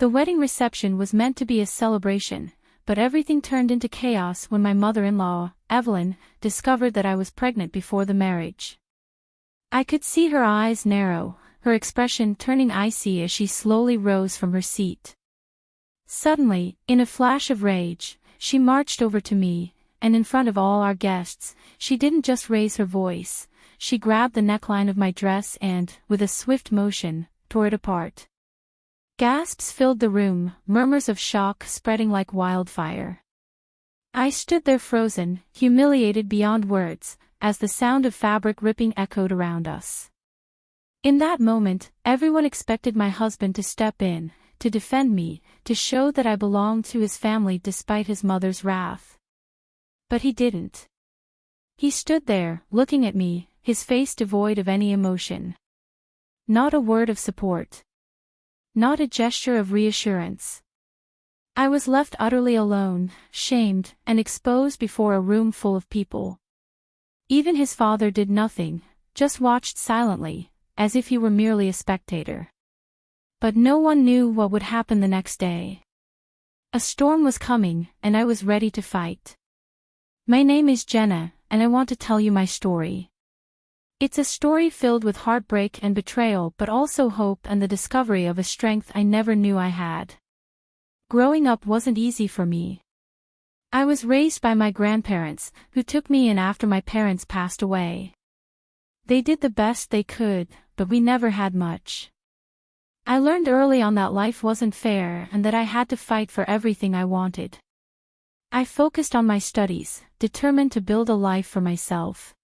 The wedding reception was meant to be a celebration, but everything turned into chaos when my mother-in-law, Evelyn, discovered that I was pregnant before the marriage. I could see her eyes narrow, her expression turning icy as she slowly rose from her seat. Suddenly, in a flash of rage, she marched over to me, and in front of all our guests, she didn't just raise her voice, she grabbed the neckline of my dress and, with a swift motion, tore it apart. Gasps filled the room, murmurs of shock spreading like wildfire. I stood there frozen, humiliated beyond words, as the sound of fabric ripping echoed around us. In that moment, everyone expected my husband to step in, to defend me, to show that I belonged to his family despite his mother's wrath. But he didn't. He stood there, looking at me, his face devoid of any emotion. Not a word of support. Not a gesture of reassurance. I was left utterly alone, shamed, and exposed before a room full of people. Even his father did nothing, just watched silently, as if he were merely a spectator. But no one knew what would happen the next day. A storm was coming, and I was ready to fight. My name is Jenna, and I want to tell you my story. It's a story filled with heartbreak and betrayal but also hope and the discovery of a strength I never knew I had. Growing up wasn't easy for me. I was raised by my grandparents, who took me in after my parents passed away. They did the best they could, but we never had much. I learned early on that life wasn't fair and that I had to fight for everything I wanted. I focused on my studies, determined to build a life for myself.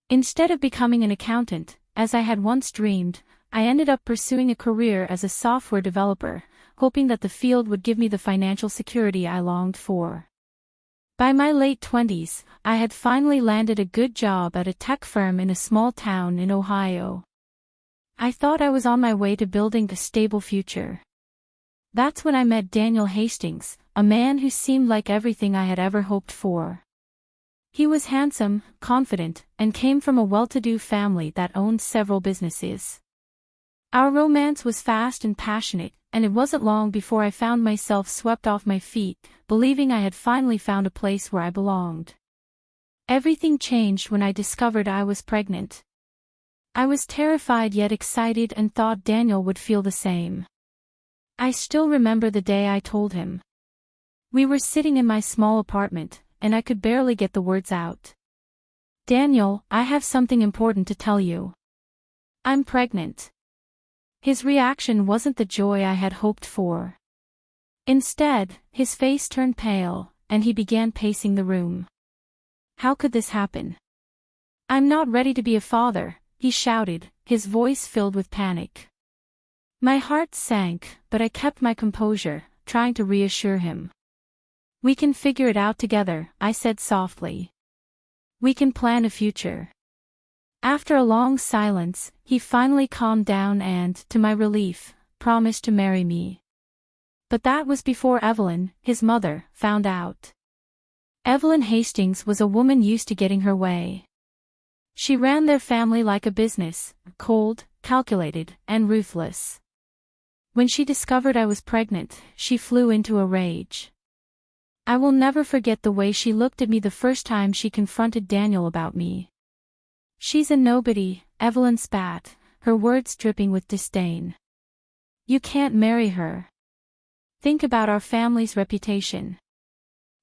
Instead of becoming an accountant, as I had once dreamed, I ended up pursuing a career as a software developer, hoping that the field would give me the financial security I longed for. By my late 20s, I had finally landed a good job at a tech firm in a small town in Ohio. I thought I was on my way to building a stable future. That's when I met Daniel Hastings, a man who seemed like everything I had ever hoped for. He was handsome, confident, and came from a well-to-do family that owned several businesses. Our romance was fast and passionate, and it wasn't long before I found myself swept off my feet, believing I had finally found a place where I belonged. Everything changed when I discovered I was pregnant. I was terrified yet excited and thought Daniel would feel the same. I still remember the day I told him. We were sitting in my small apartment, and I could barely get the words out. "Daniel, I have something important to tell you. I'm pregnant." His reaction wasn't the joy I had hoped for. Instead, his face turned pale, and he began pacing the room. "How could this happen? I'm not ready to be a father," he shouted, his voice filled with panic. My heart sank, but I kept my composure, trying to reassure him. "We can figure it out together," I said softly. "We can plan a future." After a long silence, he finally calmed down and, to my relief, promised to marry me. But that was before Evelyn, his mother, found out. Evelyn Hastings was a woman used to getting her way. She ran their family like a business, cold, calculated, and ruthless. When she discovered I was pregnant, she flew into a rage. I will never forget the way she looked at me the first time she confronted Daniel about me. "She's a nobody," Evelyn spat, her words dripping with disdain. "You can't marry her. Think about our family's reputation."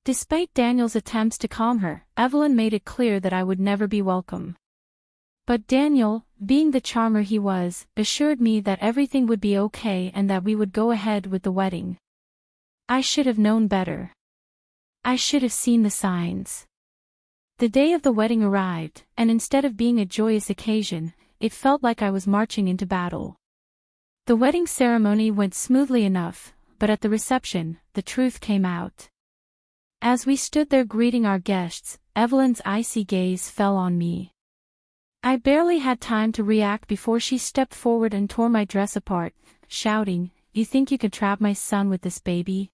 Despite Daniel's attempts to calm her, Evelyn made it clear that I would never be welcome. But Daniel, being the charmer he was, assured me that everything would be okay and that we would go ahead with the wedding. I should have known better. I should have seen the signs. The day of the wedding arrived, and instead of being a joyous occasion, it felt like I was marching into battle. The wedding ceremony went smoothly enough, but at the reception, the truth came out. As we stood there greeting our guests, Evelyn's icy gaze fell on me. I barely had time to react before she stepped forward and tore my dress apart, shouting, "You think you can trap my son with this baby?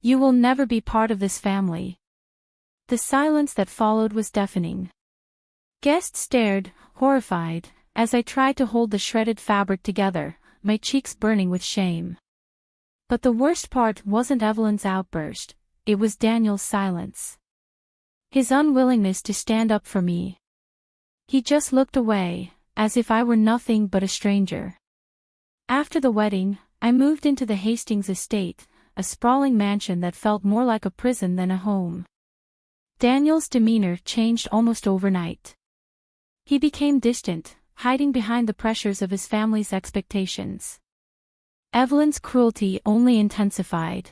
You will never be part of this family." The silence that followed was deafening. Guests stared, horrified, as I tried to hold the shredded fabric together, my cheeks burning with shame. But the worst part wasn't Evelyn's outburst, it was Daniel's silence. His unwillingness to stand up for me. He just looked away, as if I were nothing but a stranger. After the wedding, I moved into the Hastings estate, a sprawling mansion that felt more like a prison than a home. Daniel's demeanor changed almost overnight. He became distant, hiding behind the pressures of his family's expectations. Evelyn's cruelty only intensified.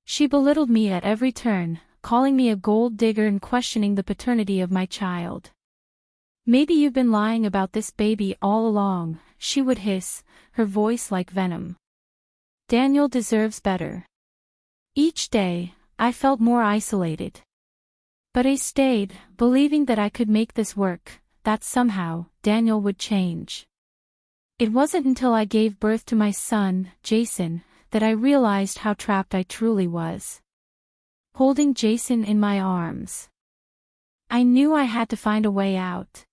She belittled me at every turn, calling me a gold digger and questioning the paternity of my child. "Maybe you've been lying about this baby all along," she would hiss, her voice like venom. Daniel deserves better. Each day, I felt more isolated. But I stayed, believing that I could make this work, that somehow, Daniel would change. It wasn't until I gave birth to my son, Jason, that I realized how trapped I truly was. Holding Jason in my arms, I knew I had to find a way out.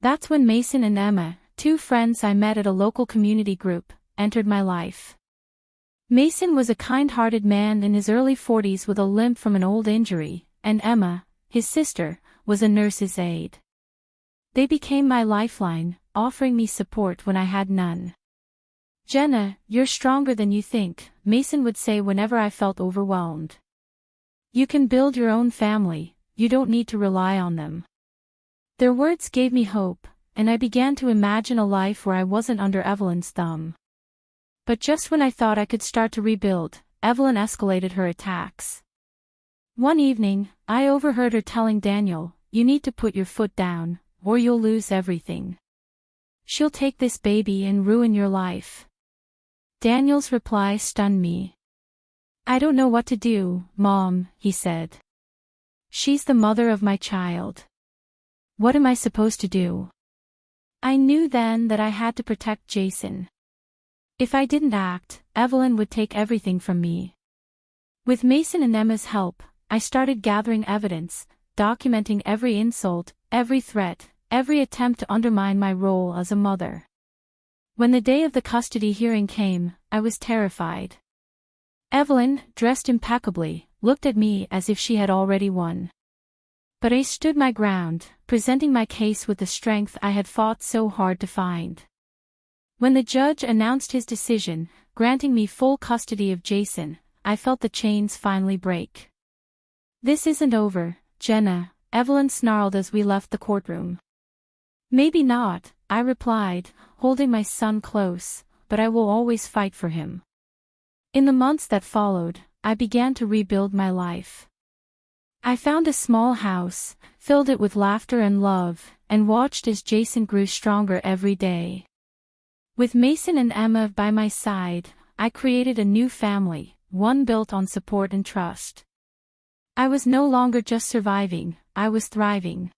That's when Mason and Emma, two friends I met at a local community group, entered my life. Mason was a kind-hearted man in his early 40s with a limp from an old injury, and Emma, his sister, was a nurse's aide. They became my lifeline, offering me support when I had none. "Jenna, you're stronger than you think," Mason would say whenever I felt overwhelmed. "You can build your own family, you don't need to rely on them." Their words gave me hope, and I began to imagine a life where I wasn't under Evelyn's thumb. But just when I thought I could start to rebuild, Evelyn escalated her attacks. One evening, I overheard her telling Daniel, "You need to put your foot down, or you'll lose everything. She'll take this baby and ruin your life." Daniel's reply stunned me. "I don't know what to do, Mom," he said. "She's the mother of my child. What am I supposed to do?" I knew then that I had to protect Jason. If I didn't act, Evelyn would take everything from me. With Mason and Emma's help, I started gathering evidence, documenting every insult, every threat, every attempt to undermine my role as a mother. When the day of the custody hearing came, I was terrified. Evelyn, dressed impeccably, looked at me as if she had already won. But I stood my ground, presenting my case with the strength I had fought so hard to find. When the judge announced his decision, granting me full custody of Jason, I felt the chains finally break. "This isn't over, Jenna," Evelyn snarled as we left the courtroom. "Maybe not," I replied, holding my son close, "but I will always fight for him." In the months that followed, I began to rebuild my life. I found a small house, filled it with laughter and love, and watched as Jason grew stronger every day. With Mason and Emma by my side, I created a new family, one built on support and trust. I was no longer just surviving, I was thriving.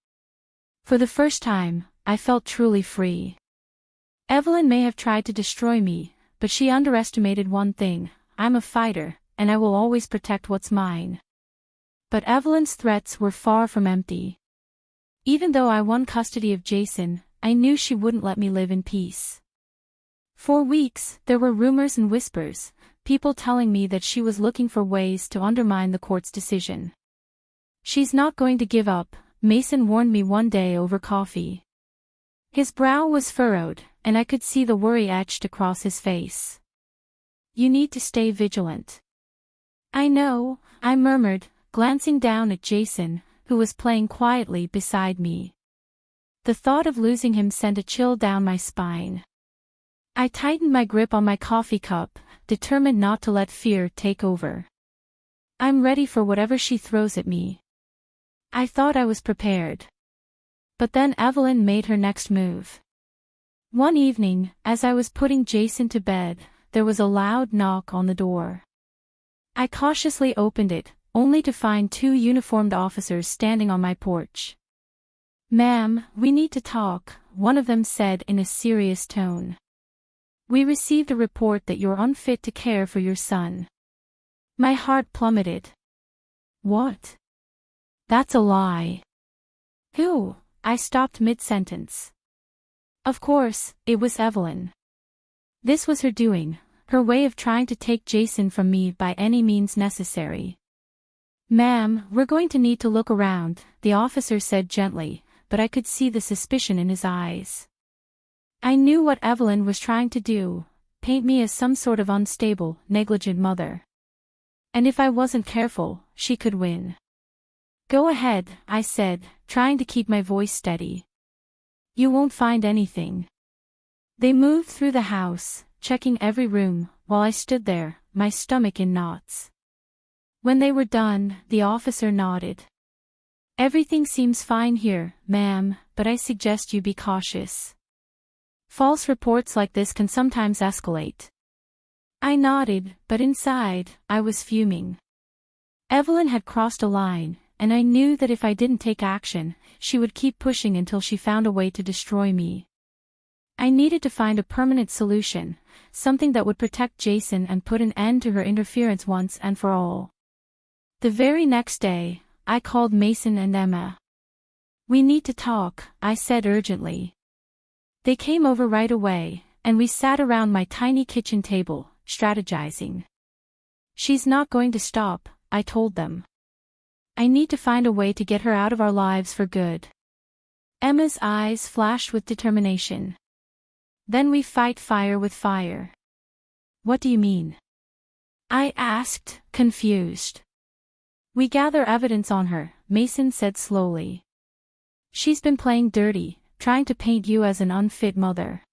For the first time, I felt truly free. Evelyn may have tried to destroy me, but she underestimated one thing: I'm a fighter, and I will always protect what's mine. But Evelyn's threats were far from empty. Even though I won custody of Jason, I knew she wouldn't let me live in peace. For weeks, there were rumors and whispers, people telling me that she was looking for ways to undermine the court's decision. "She's not going to give up," Mason warned me one day over coffee. His brow was furrowed, and I could see the worry etched across his face. "You need to stay vigilant." "I know," I murmured, glancing down at Jason, who was playing quietly beside me. The thought of losing him sent a chill down my spine. I tightened my grip on my coffee cup, determined not to let fear take over. "I'm ready for whatever she throws at me." I thought I was prepared. But then Evelyn made her next move. One evening, as I was putting Jason to bed, there was a loud knock on the door. I cautiously opened it, only to find two uniformed officers standing on my porch. "Ma'am, we need to talk," one of them said in a serious tone. "We received a report that you're unfit to care for your son." My heart plummeted. "What? That's a lie." "Who?" I stopped mid-sentence. Of course, it was Evelyn. This was her doing, her way of trying to take Jason from me by any means necessary. "Ma'am, we're going to need to look around," the officer said gently, but I could see the suspicion in his eyes. I knew what Evelyn was trying to do, paint me as some sort of unstable, negligent mother. And if I wasn't careful, she could win. "Go ahead," I said, trying to keep my voice steady. "You won't find anything." They moved through the house, checking every room, while I stood there, my stomach in knots. When they were done, the officer nodded. "Everything seems fine here, ma'am, but I suggest you be cautious. False reports like this can sometimes escalate." I nodded, but inside, I was fuming. Evelyn had crossed a line, and I knew that if I didn't take action, she would keep pushing until she found a way to destroy me. I needed to find a permanent solution, something that would protect Jason and put an end to her interference once and for all. The very next day, I called Mason and Emma. "We need to talk," I said urgently. They came over right away, and we sat around my tiny kitchen table, strategizing. "She's not going to stop," I told them. "I need to find a way to get her out of our lives for good." Emma's eyes flashed with determination. "Then we fight fire with fire." "What do you mean?" I asked, confused. "We gather evidence on her," Mason said slowly. "She's been playing dirty, trying to paint you as an unfit mother.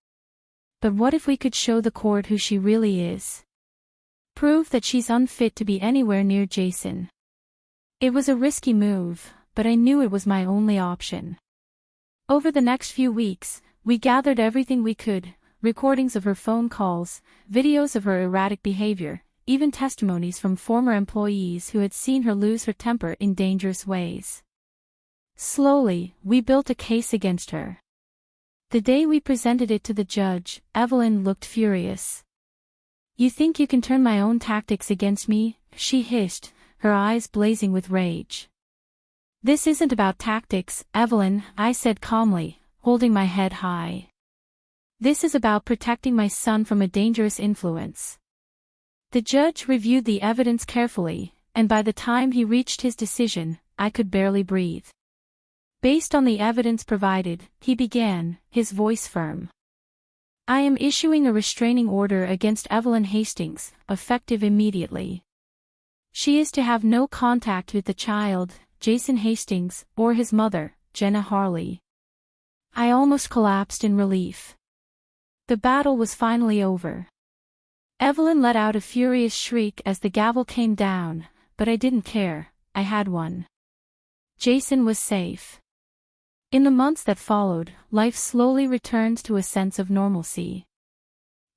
But what if we could show the court who she really is? Prove that she's unfit to be anywhere near Jason." It was a risky move, but I knew it was my only option. Over the next few weeks, we gathered everything we could, recordings of her phone calls, videos of her erratic behavior, even testimonies from former employees who had seen her lose her temper in dangerous ways. Slowly, we built a case against her. The day we presented it to the judge, Evelyn looked furious. "You think you can turn my own tactics against me?" she hissed, her eyes blazing with rage. "This isn't about tactics, Evelyn," I said calmly, holding my head high. "This is about protecting my son from a dangerous influence." The judge reviewed the evidence carefully, and by the time he reached his decision, I could barely breathe. Based on the evidence provided, he began, his voice firm. "I am issuing a restraining order against Evelyn Hastings, effective immediately. She is to have no contact with the child, Jason Hastings, or his mother, Jenna Harley." I almost collapsed in relief. The battle was finally over. Evelyn let out a furious shriek as the gavel came down, but I didn't care, I had won. Jason was safe. In the months that followed, life slowly returned to a sense of normalcy.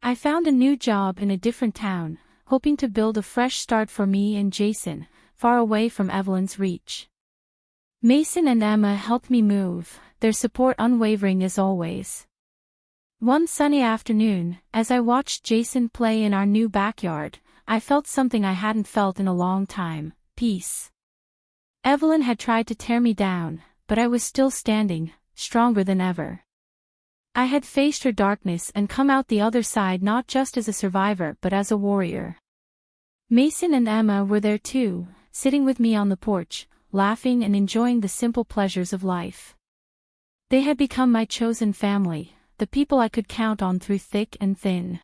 I found a new job in a different town, hoping to build a fresh start for me and Jason, far away from Evelyn's reach. Mason and Emma helped me move, their support unwavering as always. One sunny afternoon, as I watched Jason play in our new backyard, I felt something I hadn't felt in a long time: peace. Evelyn had tried to tear me down, but I was still standing, stronger than ever. I had faced her darkness and come out the other side not just as a survivor but as a warrior. Mason and Emma were there too, sitting with me on the porch, laughing and enjoying the simple pleasures of life. They had become my chosen family, the people I could count on through thick and thin.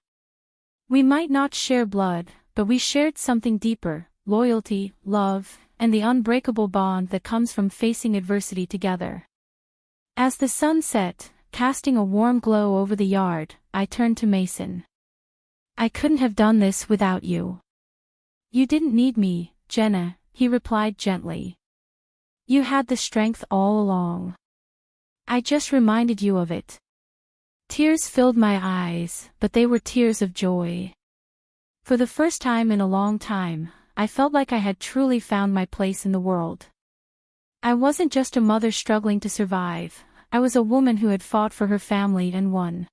We might not share blood, but we shared something deeper: loyalty, love, and the unbreakable bond that comes from facing adversity together. As the sun set, casting a warm glow over the yard, I turned to Mason. "I couldn't have done this without you." "You didn't need me, Jenna," he replied gently. "You had the strength all along. I just reminded you of it." Tears filled my eyes, but they were tears of joy. For the first time in a long time, I felt like I had truly found my place in the world. I wasn't just a mother struggling to survive, I was a woman who had fought for her family and won.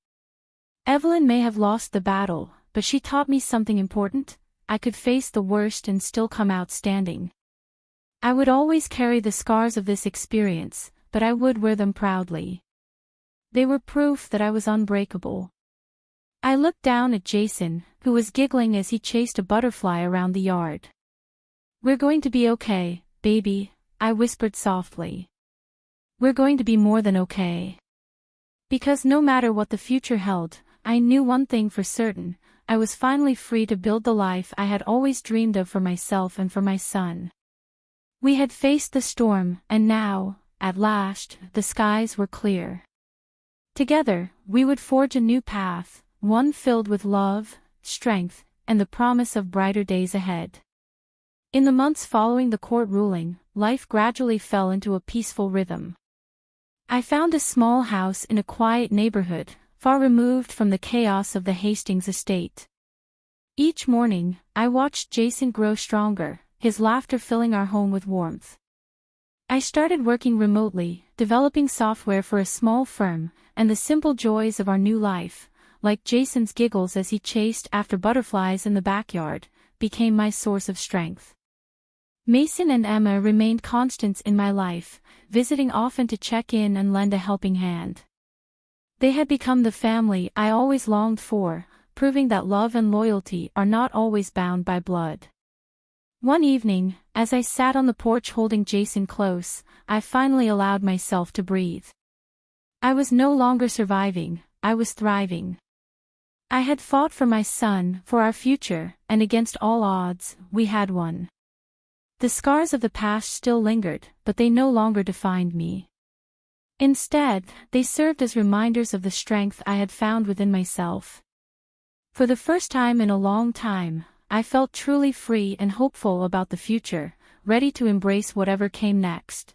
Evelyn may have lost the battle, but she taught me something important: I could face the worst and still come out standing. I would always carry the scars of this experience, but I would wear them proudly. They were proof that I was unbreakable. I looked down at Jason, who was giggling as he chased a butterfly around the yard. "We're going to be okay, baby," I whispered softly. "We're going to be more than okay." Because no matter what the future held, I knew one thing for certain: I was finally free to build the life I had always dreamed of for myself and for my son. We had faced the storm, and now, at last, the skies were clear. Together, we would forge a new path, one filled with love, strength, and the promise of brighter days ahead. In the months following the court ruling, life gradually fell into a peaceful rhythm. I found a small house in a quiet neighborhood, far removed from the chaos of the Hastings estate. Each morning, I watched Jason grow stronger, his laughter filling our home with warmth. I started working remotely, developing software for a small firm, and the simple joys of our new life, like Jason's giggles as he chased after butterflies in the backyard, became my source of strength. Mason and Emma remained constants in my life, visiting often to check in and lend a helping hand. They had become the family I always longed for, proving that love and loyalty are not always bound by blood. One evening, as I sat on the porch holding Jason close, I finally allowed myself to breathe. I was no longer surviving, I was thriving. I had fought for my son, for our future, and against all odds, we had won. The scars of the past still lingered, but they no longer defined me. Instead, they served as reminders of the strength I had found within myself. For the first time in a long time, I felt truly free and hopeful about the future, ready to embrace whatever came next.